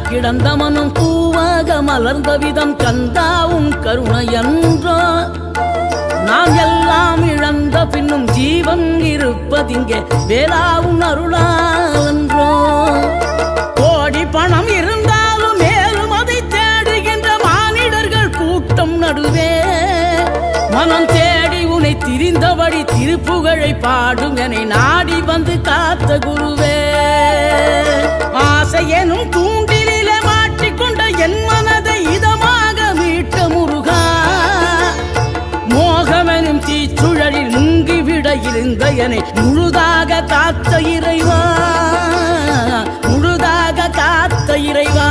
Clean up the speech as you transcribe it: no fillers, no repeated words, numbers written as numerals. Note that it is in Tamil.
கிடந்த மனம் பூவாக மலர்ந்த விதம் கந்தாவும் கருணை என்றோ நாம் எல்லாம் இழந்த பின்னும் ஜீவன் இருப்பதிங்கே வேளாவும் அருளாவென்றோ கோடி பணம் இருந்தாலும் மேலும் அதை தேடுகின்ற மானிடர்கள் கூட்டம் நடுவே மனம் தேடி உனை திரிந்தபடி திருப்புகழை பாடும் என நாடி வந்து காத்த குருவே ஆசை எனும் தூண்டிலே மாட்டிக்கொண்ட என் மனதை இதமாக மீட்ட முருகா மோகமெனும் தீச்சுழலில் முங்கிவிட இருந்த என்னை முழுதாக காத்த இறைவா முழுதாக காத்த இறைவா